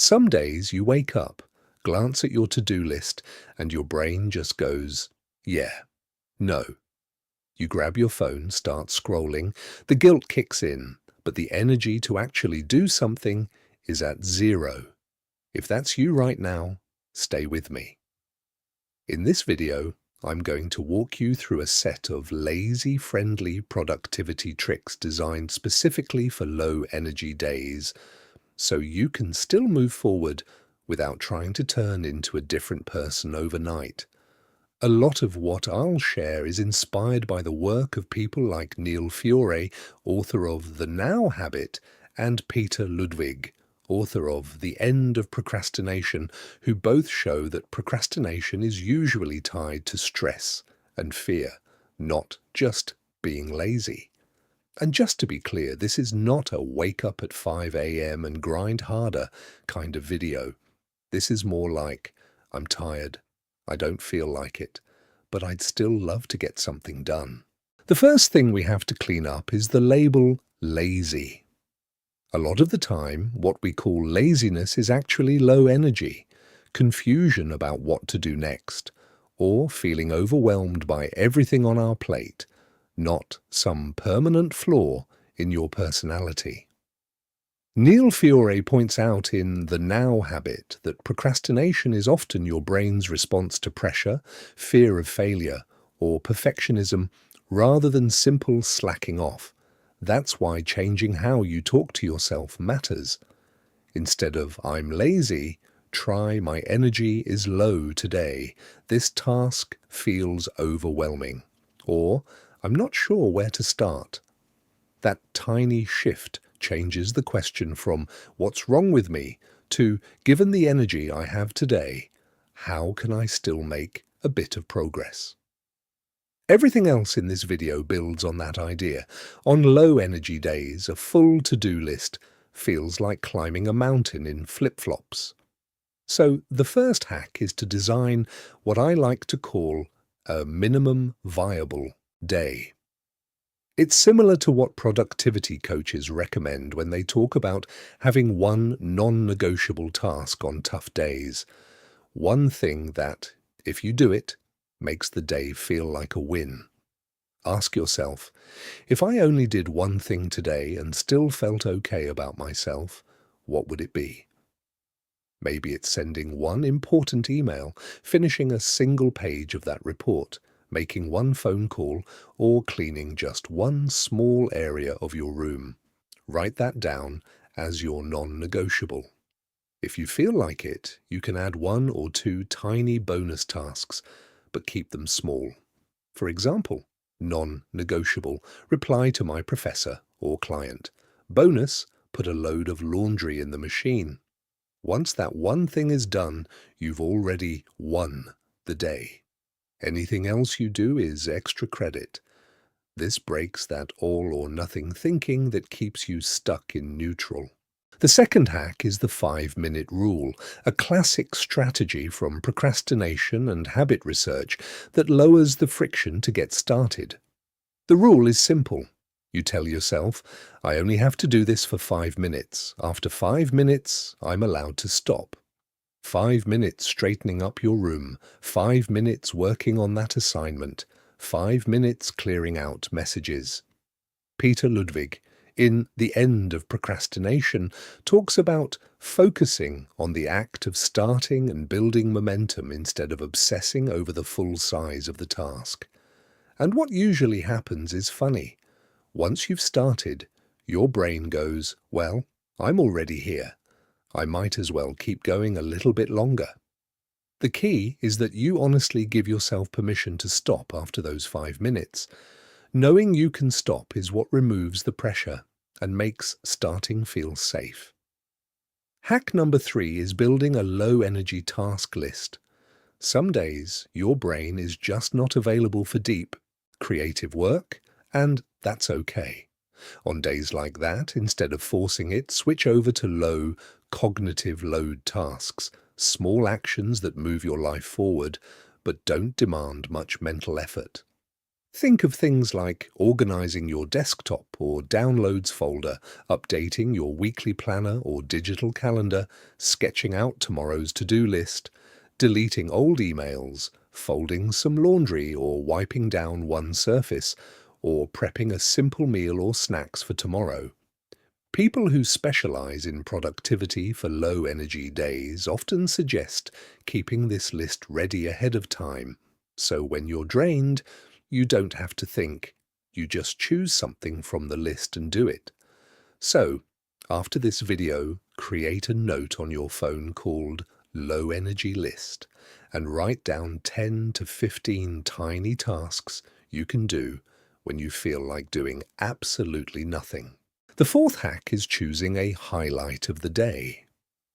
Some days you wake up, glance at your to-do list, and your brain just goes, yeah, no. You grab your phone, start scrolling, the guilt kicks in, but the energy to actually do something is at zero. If that's you right now, stay with me. In this video, I'm going to walk you through a set of lazy-friendly productivity tricks designed specifically for low-energy days, so you can still move forward without trying to turn into a different person overnight. A lot of what I'll share is inspired by the work of people like Neil Fiore, author of The Now Habit, and Peter Ludwig, author of The End of Procrastination, who both show that procrastination is usually tied to stress and fear, not just being lazy. And just to be clear, this is not a wake up at 5 a.m. and grind harder kind of video. This is more like, I'm tired, I don't feel like it, but I'd still love to get something done. The first thing we have to clean up is the label lazy. A lot of the time, what we call laziness is actually low energy, confusion about what to do next, or feeling overwhelmed by everything on our plate, not some permanent flaw in your personality. Neil Fiore points out in The Now Habit that procrastination is often your brain's response to pressure, fear of failure, or perfectionism, rather than simple slacking off. That's why changing how you talk to yourself matters. Instead of "I'm lazy," try "My energy is low today. This task feels overwhelming." Or "I'm not sure where to start." That tiny shift changes the question from "What's wrong with me?" to "Given the energy I have today, how can I still make a bit of progress?" Everything else in this video builds on that idea. On low-energy days, a full to-do list feels like climbing a mountain in flip-flops. So the first hack is to design what I like to call a minimum viable day. It's similar to what productivity coaches recommend when they talk about having one non-negotiable task on tough days. One thing that, if you do it, makes the day feel like a win. Ask yourself, if I only did one thing today and still felt okay about myself, what would it be? Maybe it's sending one important email, finishing a single page of that report, making one phone call, or cleaning just one small area of your room. Write that down as your non-negotiable. If you feel like it, you can add one or two tiny bonus tasks, but keep them small. For example, non-negotiable, reply to my professor or client. Bonus, put a load of laundry in the machine. Once that one thing is done, you've already won the day. Anything else you do is extra credit. This breaks that all-or-nothing thinking that keeps you stuck in neutral. The second hack is the 5-minute rule, a classic strategy from procrastination and habit research that lowers the friction to get started. The rule is simple. You tell yourself, I only have to do this for 5 minutes. After 5 minutes, I'm allowed to stop. 5 minutes straightening up your room, 5 minutes working on that assignment, 5 minutes clearing out messages. Peter Ludwig, in The End of Procrastination, talks about focusing on the act of starting and building momentum instead of obsessing over the full size of the task. And what usually happens is funny. Once you've started, your brain goes, well, I'm already here. I might as well keep going a little bit longer. The key is that you honestly give yourself permission to stop after those 5 minutes. Knowing you can stop is what removes the pressure and makes starting feel safe. Hack number 3 is building a low-energy task list. Some days, your brain is just not available for deep, creative work, and that's okay. On days like that, instead of forcing it, switch over to low, cognitive load tasks, small actions that move your life forward, but don't demand much mental effort. Think of things like organizing your desktop or downloads folder, updating your weekly planner or digital calendar, sketching out tomorrow's to-do list, deleting old emails, folding some laundry or wiping down one surface, or prepping a simple meal or snacks for tomorrow. People who specialize in productivity for low-energy days often suggest keeping this list ready ahead of time, so when you're drained, you don't have to think. You just choose something from the list and do it. So, after this video, create a note on your phone called Low Energy List and write down 10 to 15 tiny tasks you can do when you feel like doing absolutely nothing. The fourth hack is choosing a highlight of the day.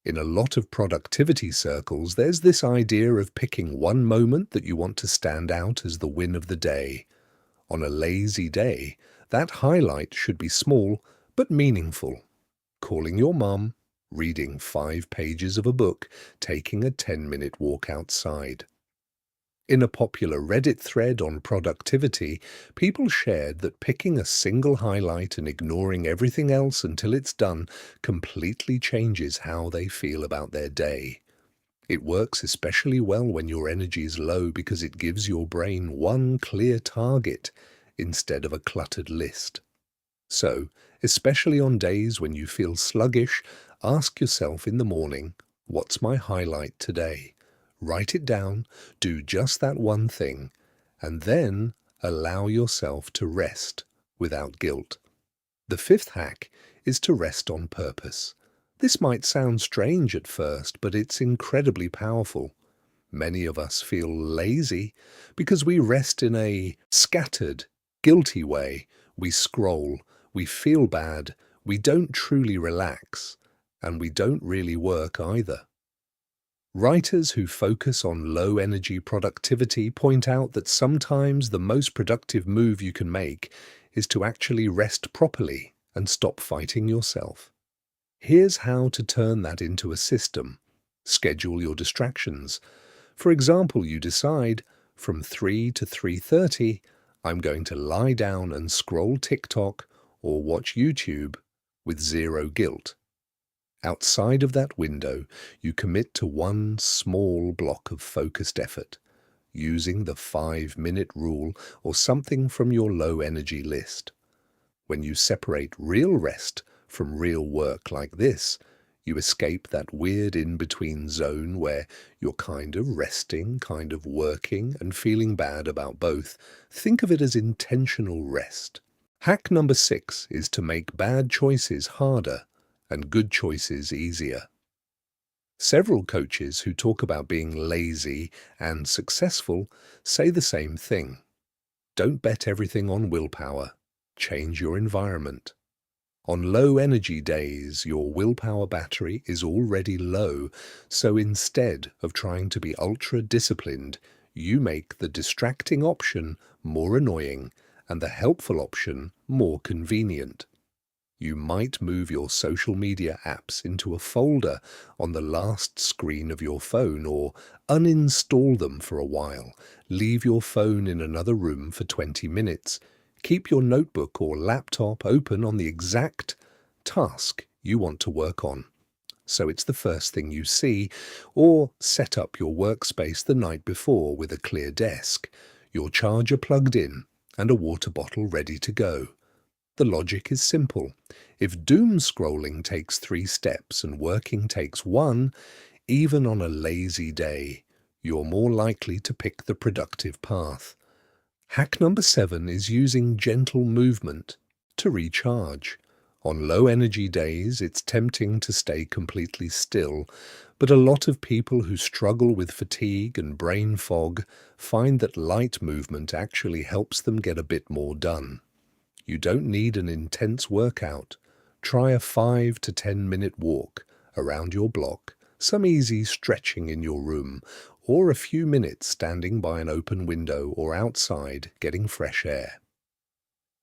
In a lot of productivity circles, there's this idea of picking one moment that you want to stand out as the win of the day. On a lazy day, that highlight should be small but meaningful. Calling your mum, reading 5 pages of a book, taking a 10-minute walk outside. In a popular Reddit thread on productivity, people shared that picking a single highlight and ignoring everything else until it's done completely changes how they feel about their day. It works especially well when your energy is low because it gives your brain one clear target instead of a cluttered list. So, especially on days when you feel sluggish, ask yourself in the morning, what's my highlight today? Write it down, do just that one thing, and then allow yourself to rest without guilt. The fifth hack is to rest on purpose. This might sound strange at first, but it's incredibly powerful. Many of us feel lazy because we rest in a scattered, guilty way. We scroll, we feel bad, we don't truly relax, and we don't really work either. Writers who focus on low-energy productivity point out that sometimes the most productive move you can make is to actually rest properly and stop fighting yourself. Here's how to turn that into a system. Schedule your distractions. For example, you decide, from 3 to 3:30, I'm going to lie down and scroll TikTok or watch YouTube with zero guilt. Outside of that window, you commit to one small block of focused effort, using the 5-minute rule or something from your low-energy list. When you separate real rest from real work like this, you escape that weird in-between zone where you're kind of resting, kind of working, and feeling bad about both. Think of it as intentional rest. Hack number 6 is to make bad choices harder and good choices easier. Several coaches who talk about being lazy and successful say the same thing. Don't bet everything on willpower. Change your environment. On low-energy days, your willpower battery is already low, so instead of trying to be ultra-disciplined, you make the distracting option more annoying and the helpful option more convenient. You might move your social media apps into a folder on the last screen of your phone or uninstall them for a while. Leave your phone in another room for 20 minutes. Keep your notebook or laptop open on the exact task you want to work on, so it's the first thing you see, or set up your workspace the night before with a clear desk, your charger plugged in, and a water bottle ready to go. The logic is simple. If doom scrolling takes 3 steps and working takes 1, even on a lazy day, you're more likely to pick the productive path. Hack number 7 is using gentle movement to recharge. On low-energy days, it's tempting to stay completely still, but a lot of people who struggle with fatigue and brain fog find that light movement actually helps them get a bit more done. You don't need an intense workout. Try a 5 to 10-minute walk around your block, some easy stretching in your room, or a few minutes standing by an open window or outside getting fresh air.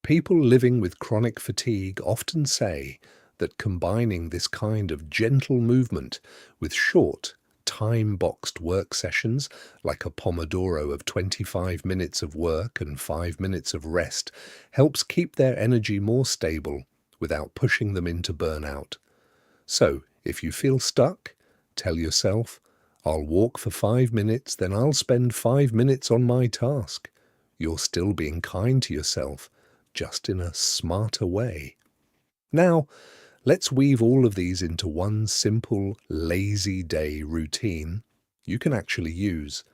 People living with chronic fatigue often say that combining this kind of gentle movement with short, time-boxed work sessions, like a Pomodoro of 25 minutes of work and 5 minutes of rest, helps keep their energy more stable without pushing them into burnout. So, if you feel stuck, tell yourself, I'll walk for 5 minutes, then I'll spend 5 minutes on my task. You're still being kind to yourself, just in a smarter way. Now, let's weave all of these into one simple, lazy day routine you can actually use.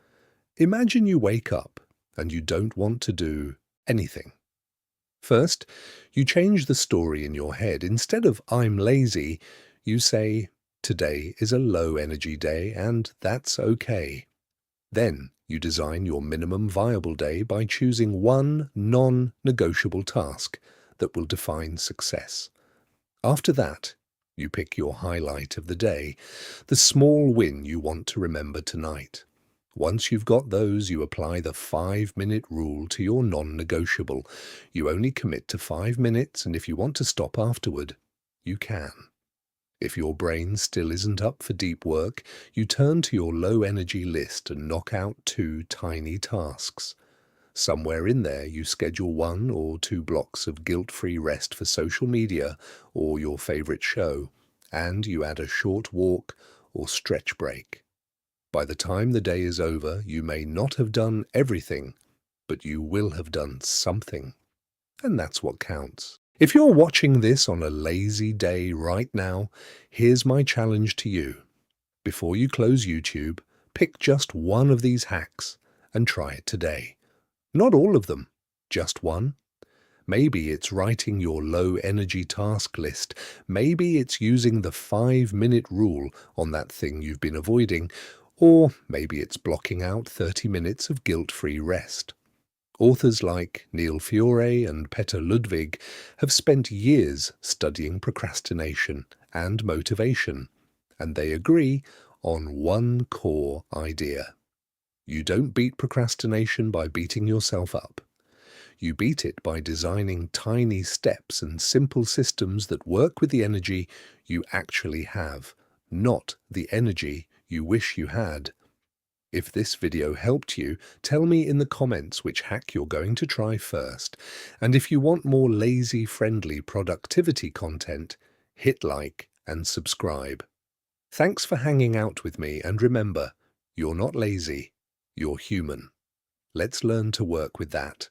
Imagine you wake up and you don't want to do anything. First, you change the story in your head. Instead of "I'm lazy," you say, "Today is a low-energy day and that's okay." Then you design your minimum viable day by choosing one non-negotiable task that will define success. After that, you pick your highlight of the day, the small win you want to remember tonight. Once you've got those, you apply the 5-minute rule to your non-negotiable. You only commit to 5 minutes, and if you want to stop afterward, you can. If your brain still isn't up for deep work, you turn to your low-energy list and knock out 2 tiny tasks. Somewhere in there, you schedule 1 or 2 blocks of guilt-free rest for social media or your favorite show, and you add a short walk or stretch break. By the time the day is over, you may not have done everything, but you will have done something. And that's what counts. If you're watching this on a lazy day right now, here's my challenge to you. Before you close YouTube, pick just one of these hacks and try it today. Not all of them, just one. Maybe it's writing your low-energy task list. Maybe it's using the 5-minute rule on that thing you've been avoiding. Or maybe it's blocking out 30 minutes of guilt-free rest. Authors like Neil Fiore and Petter Ludwig have spent years studying procrastination and motivation, and they agree on one core idea. You don't beat procrastination by beating yourself up. You beat it by designing tiny steps and simple systems that work with the energy you actually have, not the energy you wish you had. If this video helped you, tell me in the comments which hack you're going to try first. And if you want more lazy-friendly productivity content, hit like and subscribe. Thanks for hanging out with me, and remember, you're not lazy, you're human. Let's learn to work with that.